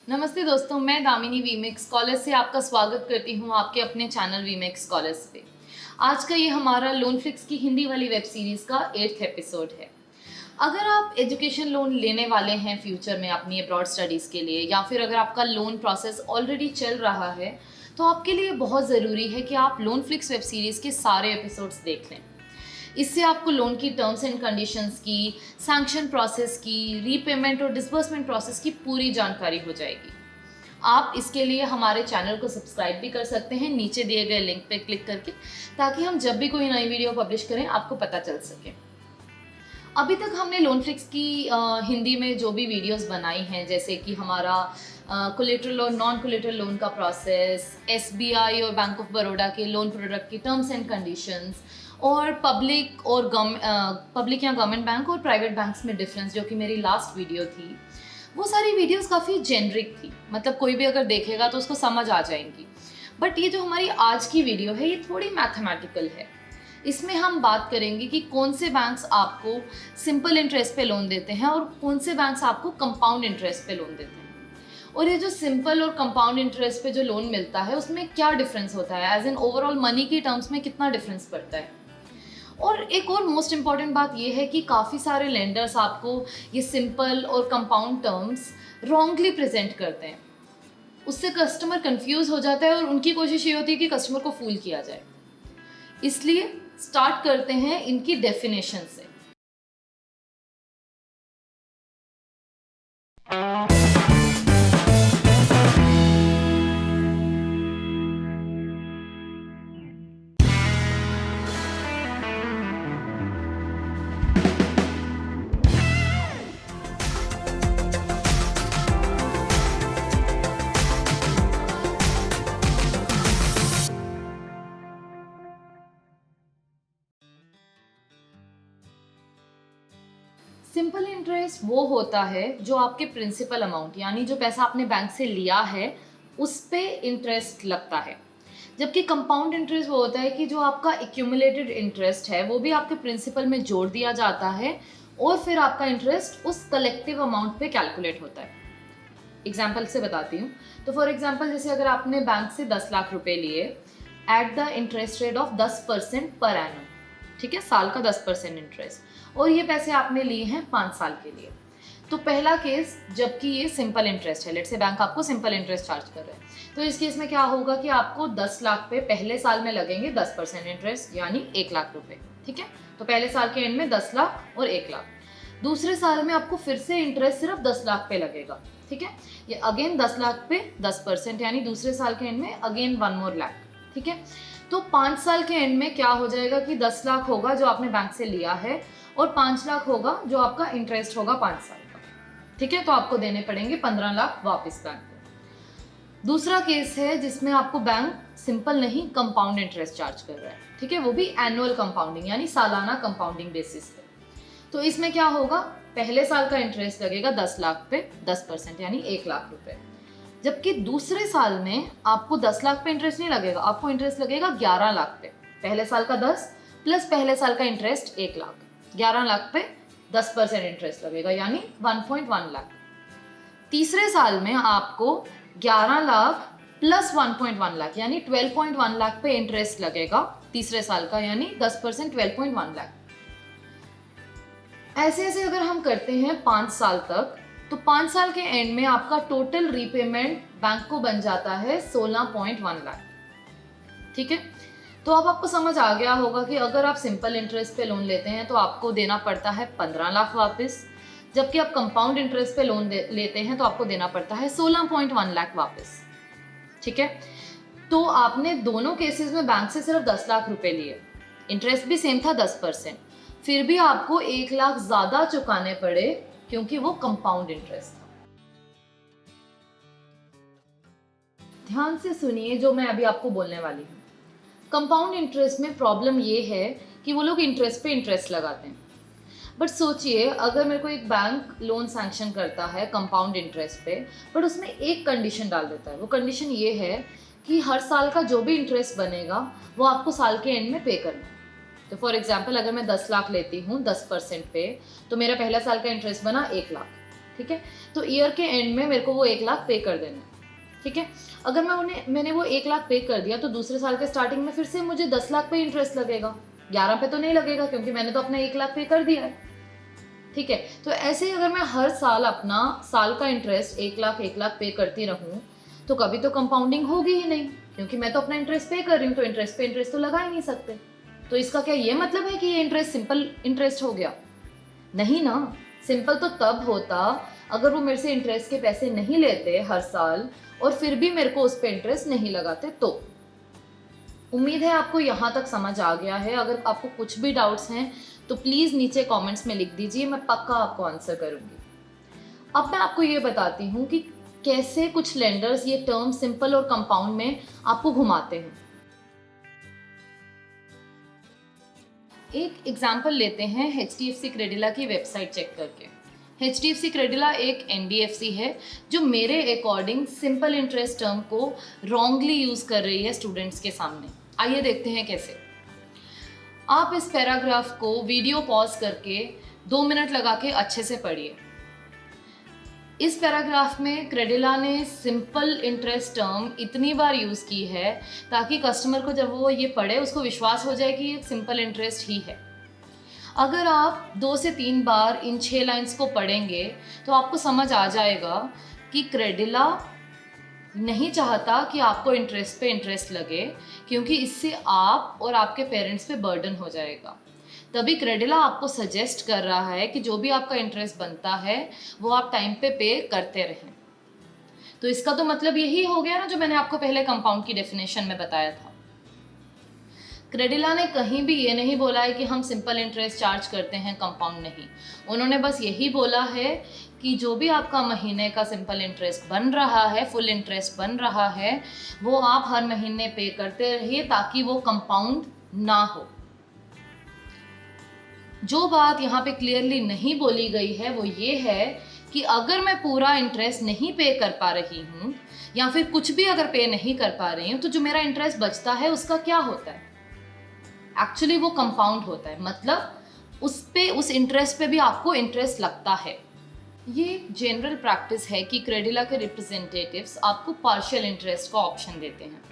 नमस्ते दोस्तों, मैं दामिनी वीमेक स्कॉलर से आपका स्वागत करती हूँ आपके अपने चैनल वीमेक स्कॉलर्स पे। आज का ये हमारा लोन फ्लिक्स की हिंदी वाली वेब सीरीज़ का 8th एपिसोड है। अगर आप एजुकेशन लोन लेने वाले हैं फ्यूचर में अपनी अब्रॉड स्टडीज़ के लिए, या फिर अगर आपका लोन प्रोसेस ऑलरेडी चल रहा है, तो आपके लिए बहुत ज़रूरी है कि आप लोन फ्लिक्स वेब सीरीज़ के सारे एपिसोड्स देख लें। इससे आपको लोन की टर्म्स एंड कंडीशंस की, सैंक्शन प्रोसेस की, रीपेमेंट और डिसबर्समेंट प्रोसेस की पूरी जानकारी हो जाएगी। आप इसके लिए हमारे चैनल को सब्सक्राइब भी कर सकते हैं नीचे दिए गए लिंक पे क्लिक करके, ताकि हम जब भी कोई नई वीडियो पब्लिश करें आपको पता चल सके। अभी तक हमने लोन फ्लिक्स की हिंदी में जो भी वीडियोस बनाई हैं, जैसे कि हमारा कोलेटरल और नॉन कोलेटरल लोन का प्रोसेस, एसबीआई और बैंक ऑफ बड़ौदा के लोन प्रोडक्ट की टर्म्स एंड कंडीशंस, और पब्लिक या गवर्नमेंट बैंक और प्राइवेट बैंक्स में डिफरेंस, जो कि मेरी लास्ट वीडियो थी, वो सारी वीडियोस काफ़ी जेनरिक थी। मतलब कोई भी अगर देखेगा तो उसको समझ आ जाएंगी। बट ये जो हमारी आज की वीडियो है, ये थोड़ी मैथमेटिकल है। इसमें हम बात करेंगे कि कौन से बैंक्स आपको सिंपल इंटरेस्ट पे लोन देते हैं और कौन से बैंक्स आपको कंपाउंड इंटरेस्ट पे लोन देते हैं। और ये जो सिंपल और कंपाउंड इंटरेस्ट पे जो लोन मिलता है, उसमें क्या डिफरेंस होता है, एज एन ओवरऑल मनी की टर्म्स में कितना डिफरेंस पड़ता है। और एक और मोस्ट इम्पॉर्टेंट बात ये है कि काफ़ी सारे लेंडर्स आपको ये सिंपल और कंपाउंड टर्म्स रॉन्गली प्रेजेंट करते हैं। उससे कस्टमर कंफ्यूज हो जाता है और उनकी कोशिश ये होती है कि कस्टमर को फूल किया जाए। इसलिए स्टार्ट करते हैं इनकी डेफिनेशन से। सिंपल इंटरेस्ट वो होता है जो आपके प्रिंसिपल अमाउंट, यानी जो पैसा आपने बैंक से लिया है, उस पे इंटरेस्ट लगता है। जबकि कंपाउंड इंटरेस्ट वो होता है कि जो आपका एक्यूमुलेटेड इंटरेस्ट है, वो भी आपके प्रिंसिपल में जोड़ दिया जाता है और फिर आपका इंटरेस्ट उस कलेक्टिव अमाउंट पे कैलकुलेट होता है। एग्जाम्पल से बताती हूँ। तो फॉर एग्जाम्पल, जैसे अगर आपने बैंक से 10 लाख रुपए लिए at the interest rate of 10% per annum, ठीक है, साल का 10% इंटरेस्ट, और ये पैसे आपने लिए हैं 5 साल के लिए। तो पहला केस, जबकि ये सिंपल इंटरेस्ट है, लेट से बैंक आपको सिंपल इंटरेस्ट चार्ज कर रहा है, तो इस केस में क्या होगा कि आपको 10 लाख पे पहले साल में लगेंगे 10% इंटरेस्ट, यानी 1 लाख रुपए, ठीक है। तो पहले साल के एंड में 10 लाख और 1 लाख। दूसरे साल में आपको फिर से इंटरेस्ट सिर्फ 10 लाख पे लगेगा, ठीक है। ये अगेन 10 लाख पे 10%, यानी दूसरे साल के एंड में अगेन 1 मोर लाख, ठीक है। तो 5 साल के एंड में क्या हो जाएगा कि 10 लाख होगा जो आपने बैंक से लिया है, और 5 लाख होगा जो आपका इंटरेस्ट होगा 5 साल का, ठीक है। तो आपको देने पड़ेंगे 15 लाख वापस बैंक को। दूसरा केस है जिसमें आपको बैंक सिंपल नहीं कंपाउंड इंटरेस्ट चार्ज कर रहा है, ठीक है, वो भी एनुअल कंपाउंडिंग, यानी सालाना कंपाउंडिंग बेसिस पे। तो इसमें क्या होगा, पहले साल का इंटरेस्ट लगेगा 10 लाख पे 10%, यानी 1 लाख रुपए। जबकि दूसरे साल में आपको 10 लाख पे इंटरेस्ट नहीं लगेगा, आपको इंटरेस्ट लगेगा 11 लाख पे। पहले साल का 10 प्लस पहले साल का इंटरेस्ट 1 लाख, 11 लाख पे 10% इंटरेस्ट लगेगा, यानी 1.1 लाख। तीसरे साल में आपको 11 लाख प्लस 1.1 लाख, यानी 12.1 लाख पे इंटरेस्ट लगेगा तीसरे साल का, यानी 10%, 12.1 लाख। ऐसे ऐसे अगर हम करते हैं 5 साल तक, तो 5 साल के एंड में आपका टोटल रीपेमेंट बैंक को बन जाता है 16.1 लाख, ठीक है। तो अब आपको समझ आ गया होगा कि अगर आप सिंपल इंटरेस्ट पे लोन लेते हैं तो आपको देना पड़ता है 15 लाख वापस, जबकि आप कंपाउंड इंटरेस्ट पे लोन लेते हैं तो आपको देना पड़ता है 16.1 लाख वापस, ठीक है। तो आपने दोनों केसेस में बैंक से सिर्फ 10 लाख रुपए लिए, इंटरेस्ट भी सेम था 10%, फिर भी आपको 1 लाख ज़्यादा चुकाने पड़े क्योंकि वो कंपाउंड इंटरेस्ट था। ध्यान से सुनिए जो मैं अभी आपको बोलने वाली हूँ। कंपाउंड इंटरेस्ट में प्रॉब्लम ये है कि वो लोग इंटरेस्ट पे इंटरेस्ट लगाते हैं। बट सोचिए, अगर मेरे को एक बैंक लोन सैंक्शन करता है कंपाउंड इंटरेस्ट पे, बट उसमें एक कंडीशन डाल देता है। वो कंडीशन ये है कि हर साल का जो भी इंटरेस्ट बनेगा वो आपको साल के एंड में पे करना है। तो फॉर एग्जाम्पल, अगर मैं 10 लाख लेती हूँ 10% पे, तो मेरा पहला साल का इंटरेस्ट बना 1 लाख। ठीक है। तो ईयर के एंड में मेरे को वो 1 लाख पे कर देना है, ठीक है। अगर मैंने वो 1 लाख पे कर दिया तो दूसरे साल के स्टार्टिंग में फिर से मुझे 10 लाख पे इंटरेस्ट लगेगा, 11 पे तो नहीं लगेगा क्योंकि मैंने तो अपना 1 लाख पे कर दिया है, ठीक है। तो ऐसे ही अगर मैं हर साल अपना साल का इंटरेस्ट 1 लाख पे करती रहूं तो कभी तो कंपाउंडिंग होगी ही नहीं, क्योंकि मैं तो अपना इंटरेस्ट पे कर रही हूँ, तो इंटरेस्ट पे इंटरेस्ट तो लगा ही नहीं सकते। तो इसका क्या ये मतलब है कि ये इंटरेस्ट सिंपल इंटरेस्ट हो गया? नहीं ना। सिंपल तो तब होता अगर वो मेरे से इंटरेस्ट के पैसे नहीं लेते हर साल और फिर भी मेरे को उस पर इंटरेस्ट नहीं लगाते। तो उम्मीद है आपको यहाँ तक समझ आ गया है। अगर आपको कुछ भी डाउट्स हैं तो प्लीज़ नीचे कमेंट्स में लिख दीजिए, मैं पक्का आपको आंसर करूँगी। अब मैं आपको ये बताती हूँ कि कैसे कुछ लेंडर्स ये टर्म सिंपल और कंपाउंड में आपको घुमाते हैं। एक एग्जाम्पल लेते हैं HDFC क्रेडिला की वेबसाइट चेक करके। HDFC क्रेडिला एक NBFC है जो मेरे अकॉर्डिंग सिंपल इंटरेस्ट टर्म को रॉन्गली यूज़ कर रही है स्टूडेंट्स के सामने। आइए देखते हैं कैसे। आप इस पैराग्राफ को वीडियो पॉज करके 2 मिनट लगा के अच्छे से पढ़िए। इस पैराग्राफ में क्रेडिला ने सिंपल इंटरेस्ट टर्म इतनी बार यूज़ की है ताकि कस्टमर को जब वो ये पढ़े उसको विश्वास हो जाए कि ये सिंपल इंटरेस्ट ही है। अगर आप 2 से 3 बार इन 6 लाइंस को पढ़ेंगे तो आपको समझ आ जाएगा कि क्रेडिला नहीं चाहता कि आपको इंटरेस्ट पे इंटरेस्ट लगे, क्योंकि इससे आप और आपके पेरेंट्स पे बर्डन हो जाएगा। तभी क्रेडिला आपको सजेस्ट कर रहा है कि जो भी आपका इंटरेस्ट बनता है वो आप टाइम पे करते रहें। तो इसका तो मतलब यही हो गया ना जो मैंने आपको पहले कंपाउंड की डेफिनेशन में बताया था। क्रेडिला ने कहीं भी ये नहीं बोला है कि हम सिंपल इंटरेस्ट चार्ज करते हैं, कंपाउंड नहीं। उन्होंने बस यही बोला है कि जो भी आपका महीने का सिंपल इंटरेस्ट बन रहा है, फुल इंटरेस्ट बन रहा है, वो आप हर महीने पे करते रहिए ताकि वो कंपाउंड ना हो। जो बात यहाँ पे क्लियरली नहीं बोली गई है वो ये है कि अगर मैं पूरा इंटरेस्ट नहीं पे कर पा रही हूँ या फिर कुछ भी अगर पे नहीं कर पा रही हूँ तो जो मेरा इंटरेस्ट बचता है उसका क्या होता है? एक्चुअली वो कंपाउंड होता है, मतलब उस इंटरेस्ट पे भी आपको इंटरेस्ट लगता है। ये जनरल प्रैक्टिस है कि क्रेडिला के रिप्रेजेंटेटिव्स आपको पार्शियल इंटरेस्ट का ऑप्शन देते हैं।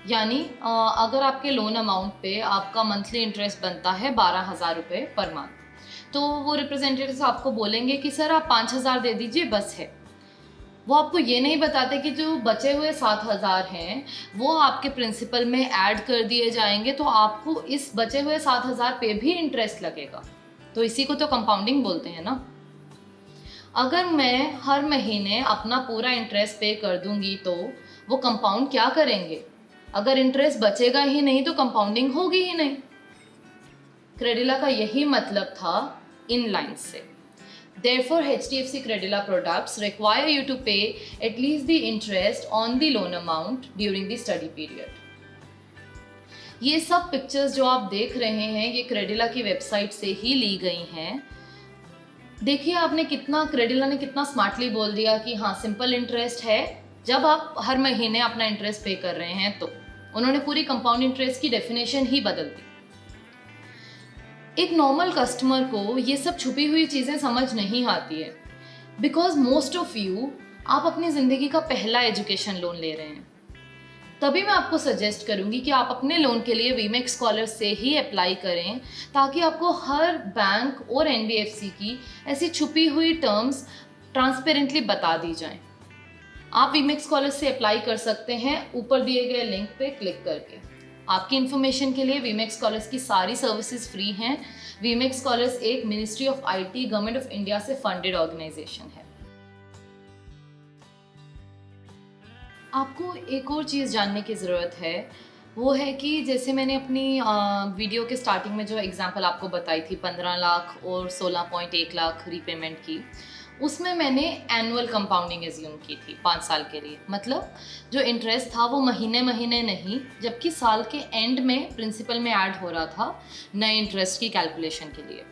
यानी अगर आपके लोन अमाउंट पे आपका मंथली इंटरेस्ट बनता है 12,000 रुपये पर मंथ, तो वो रिप्रेजेंटेटिव्स आपको बोलेंगे कि सर आप 5,000 दे दीजिए बस है। वो आपको ये नहीं बताते कि जो बचे हुए 7,000 हैं वो आपके प्रिंसिपल में ऐड कर दिए जाएंगे, तो आपको इस बचे हुए 7,000 पे भी इंटरेस्ट लगेगा। तो इसी को तो कंपाउंडिंग बोलते हैं ना। अगर मैं हर महीने अपना पूरा इंटरेस्ट पे कर दूंगी तो वो कंपाउंड क्या करेंगे? अगर इंटरेस्ट बचेगा ही नहीं तो कंपाउंडिंग होगी ही नहीं। क्रेडिला का यही मतलब था इन लाइन्स से। Therefore, HDFC Credila products require you to pay at least the interest on the loan amount during the study period. ये सब पिक्चर्स जो आप देख रहे हैं ये क्रेडिला की वेबसाइट से ही ली गई हैं। देखिए आपने कितना, क्रेडिला ने कितना स्मार्टली बोल दिया कि हाँ सिंपल इंटरेस्ट है जब आप हर महीने अपना इंटरेस्ट पे कर रहे हैं। तो उन्होंने पूरी कंपाउंड इंटरेस्ट की डेफिनेशन ही बदल दी। एक नॉर्मल कस्टमर को ये सब छुपी हुई चीज़ें समझ नहीं आती है, बिकॉज मोस्ट ऑफ यू आप अपनी ज़िंदगी का पहला एजुकेशन लोन ले रहे हैं। तभी मैं आपको सजेस्ट करूंगी कि आप अपने लोन के लिए वीमेक्स स्कॉलर से ही अप्लाई करें, ताकि आपको हर बैंक और NBFC की ऐसी छुपी हुई टर्म्स ट्रांसपेरेंटली बता दी जाएं। आप वीमेक्स स्कॉलर से अप्लाई कर सकते हैं ऊपर दिए गए लिंक पे क्लिक करके। आपकी इन्फॉर्मेशन के लिए वीमेक्स स्कॉलर्स की सारी सर्विसेज फ्री हैं। वीमेक्स स्कॉलर्स एक ministry of IT government of India से फंडेड ऑर्गेनाइजेशन है। आपको एक और चीज़ जानने की ज़रूरत है, वो है कि जैसे मैंने अपनी वीडियो के स्टार्टिंग में जो एग्जांपल आपको बताई थी 15 लाख और 16.1 लाख रीपेमेंट की, उसमें मैंने एनुअल कंपाउंडिंग एज्यूम की थी 5 साल के लिए। मतलब जो इंटरेस्ट था वो महीने महीने नहीं, जबकि साल के एंड में प्रिंसिपल में ऐड हो रहा था नए इंटरेस्ट की कैलकुलेशन के लिए।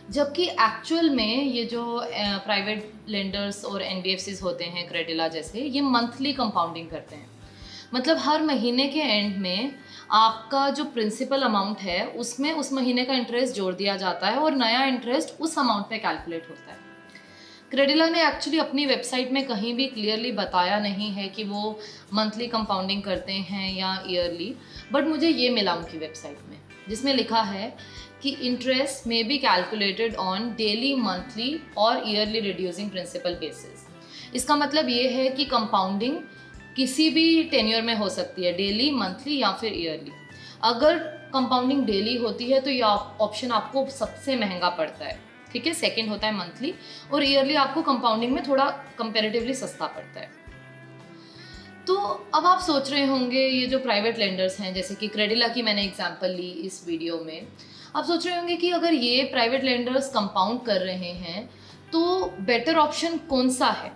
जबकि एक्चुअल में ये जो प्राइवेट लेंडर्स और NBFCs होते हैं क्रेडिला जैसे, ये मंथली कंपाउंडिंग करते हैं। मतलब हर महीने के एंड में आपका जो प्रिंसिपल अमाउंट है उसमें उस महीने का इंटरेस्ट जोड़ दिया जाता है और नया इंटरेस्ट उस अमाउंट पे कैलकुलेट होता है। क्रेडिला ने एक्चुअली अपनी वेबसाइट में कहीं भी क्लियरली बताया नहीं है कि वो मंथली कंपाउंडिंग करते हैं या ईयरली, बट मुझे ये मिला उनकी वेबसाइट में जिसमें लिखा है कि interest may be calculated on daily, monthly और ईयरली रिड्यूसिंग प्रिंसिपल बेसिस। इसका मतलब ये है कि कंपाउंडिंग किसी भी टेन्योर में हो सकती है, डेली, मंथली या फिर ईयरली। अगर कंपाउंडिंग डेली होती है तो ये ऑप्शन आपको सबसे महंगा पड़ता है, ठीक है। सेकंड होता है मंथली, और ईयरली आपको कंपाउंडिंग में थोड़ा कंपैरेटिवली सस्ता पड़ता है। तो अब आप सोच रहे होंगे, ये जो प्राइवेट लेंडर्स हैं, जैसे कि क्रेडिला की मैंने एग्जांपल ली इस वीडियो में, आप सोच रहे होंगे कि अगर ये प्राइवेट लेंडर्स कंपाउंड कर रहे हैं तो बेटर ऑप्शन कौन सा है।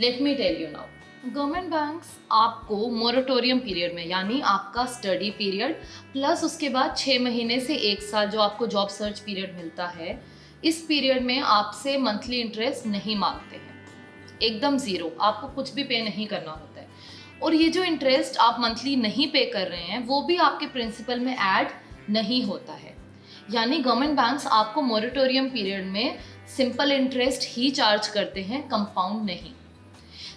Let me tell you now. Government banks आपको मोरेटोरियम पीरियड में, यानी आपका स्टडी पीरियड प्लस उसके बाद 6 महीने से 1 साल जो आपको जॉब सर्च पीरियड मिलता है, इस पीरियड में आपसे मंथली इंटरेस्ट नहीं मांगते हैं, एकदम ज़ीरो, आपको कुछ भी पे नहीं करना होता है। और ये जो इंटरेस्ट आप मंथली नहीं पे कर रहे हैं वो भी आपके प्रिंसिपल में ऐड नहीं होता है। यानी गवर्नमेंट बैंक्स आपको मोरेटोरियम पीरियड में सिंपल इंटरेस्ट ही चार्ज करते हैं, कंपाउंड नहीं।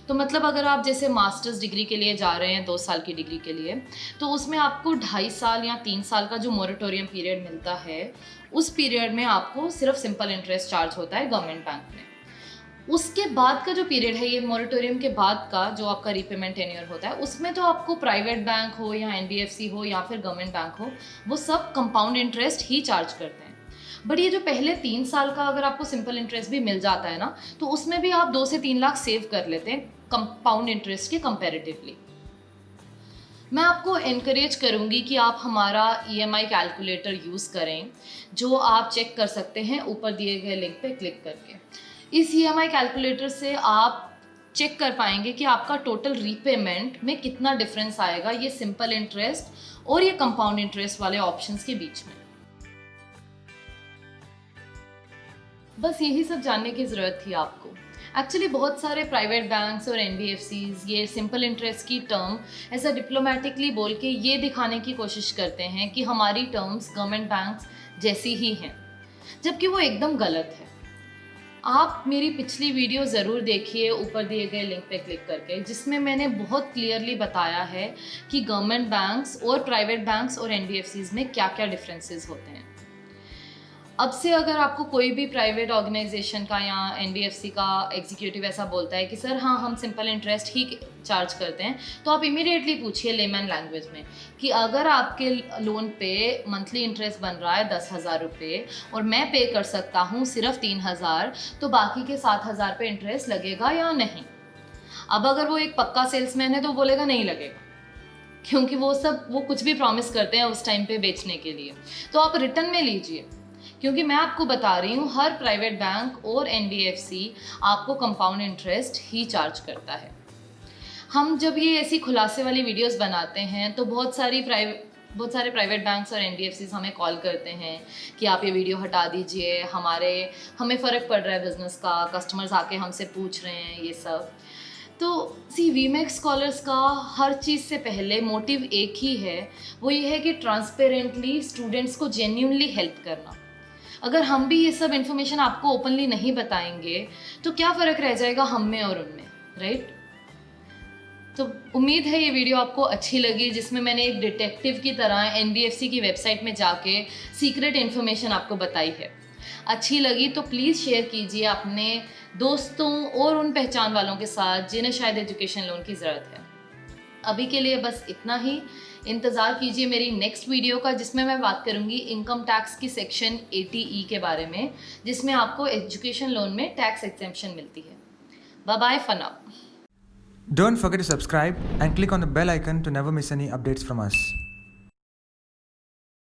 तो मतलब अगर आप जैसे मास्टर्स डिग्री के लिए जा रहे हैं 2 साल की डिग्री के लिए, तो उसमें आपको 2.5 साल या 3 साल का जो मोरेटोरियम पीरियड मिलता है, उस पीरियड में आपको सिर्फ सिंपल इंटरेस्ट चार्ज होता है गवर्नमेंट बैंक में। उसके बाद का जो पीरियड है, ये मोरेटोरियम के बाद का जो आपका रीपेमेंट टेन्योर होता है, उसमें तो आपको प्राइवेट बैंक हो या NBFC हो या फिर गवर्नमेंट बैंक हो, वो सब कंपाउंड इंटरेस्ट ही चार्ज करते हैं। बट ये जो पहले 3 साल का अगर आपको सिंपल इंटरेस्ट भी मिल जाता है ना, तो उसमें भी आप 2 से 3 लाख सेव कर लेते हैं कंपाउंड इंटरेस्ट के कंपैरेटिवली। मैं आपको एनकरेज करूंगी कि आप हमारा EMI कैलकुलेटर यूज़ करें, जो आप चेक कर सकते हैं ऊपर दिए गए लिंक पे क्लिक करके। इस EMI कैलकुलेटर से आप चेक कर पाएंगे कि आपका टोटल रीपेमेंट में कितना डिफरेंस आएगा ये सिंपल इंटरेस्ट और ये कंपाउंड इंटरेस्ट वाले ऑप्शंस के बीच में। बस यही सब जानने की ज़रूरत थी आपको। एक्चुअली बहुत सारे प्राइवेट बैंक्स और NBFCs ये सिंपल इंटरेस्ट की टर्म ऐसा डिप्लोमेटिकली बोल के ये दिखाने की कोशिश करते हैं कि हमारी टर्म्स गवर्नमेंट बैंक्स जैसी ही हैं, जबकि वो एकदम गलत है। आप मेरी पिछली वीडियो ज़रूर देखिए ऊपर दिए गए लिंक पे क्लिक करके, जिसमें मैंने बहुत क्लियरली बताया है कि गवर्नमेंट बैंक्स और प्राइवेट बैंक्स और NBFCs में क्या क्या डिफरेंसेस होते हैं। अब से अगर आपको कोई भी प्राइवेट ऑर्गेनाइजेशन का या NBFC का एग्जीक्यूटिव ऐसा बोलता है कि सर हाँ हम सिंपल इंटरेस्ट ही चार्ज करते हैं, तो आप इमीडिएटली पूछिए लेमन लैंग्वेज में कि अगर आपके लोन पे मंथली इंटरेस्ट बन रहा है 10,000 रुपये और मैं पे कर सकता हूँ सिर्फ 3,000, तो बाकी के 7,000 पे इंटरेस्ट लगेगा या नहीं। अब अगर वो एक पक्का सेल्समैन है तो बोलेगा नहीं लगेगा, क्योंकि वो कुछ भी प्रॉमिस करते हैं उस टाइम पे बेचने के लिए। तो आप रिटर्न में लीजिए, क्योंकि मैं आपको बता रही हूँ हर प्राइवेट बैंक और NBFC आपको कंपाउंड इंटरेस्ट ही चार्ज करता है। हम जब ये ऐसी खुलासे वाली वीडियोस बनाते हैं तो बहुत सारे प्राइवेट बैंक्स और NBFCs हमें कॉल करते हैं कि आप ये वीडियो हटा दीजिए, हमें फ़र्क पड़ रहा है बिज़नेस का, कस्टमर्स आके हमसे पूछ रहे हैं ये सब। तो VMAX स्कॉलर्स का हर चीज़ से पहले मोटिव एक ही है, वो ये है कि ट्रांसपेरेंटली स्टूडेंट्स को जेन्युइनली हेल्प करना। अगर हम भी ये सब इन्फॉर्मेशन आपको ओपनली नहीं बताएंगे तो क्या फ़र्क रह जाएगा हम में और उनमें, राइट? तो उम्मीद है ये वीडियो आपको अच्छी लगी, जिसमें मैंने एक डिटेक्टिव की तरह NBFC की वेबसाइट में जाके सीक्रेट इन्फॉर्मेशन आपको बताई है। अच्छी लगी तो प्लीज़ शेयर कीजिए अपने दोस्तों और उन पहचान वालों के साथ जिन्हें शायद एजुकेशन लोन की ज़रूरत है। अभी के लिए बस इतना ही। इंतज़ार कीजिए मेरी नेक्स्ट वीडियो का, जिसमें मैं बात करूंगी इनकम टैक्स की सेक्शन 80E के बारे में, जिसमें आपको एजुकेशन लोन में टैक्स एग्जेम्पशन मिलती है। Bye bye for now. Don't forget to subscribe and click on the bell icon to never miss any updates from us.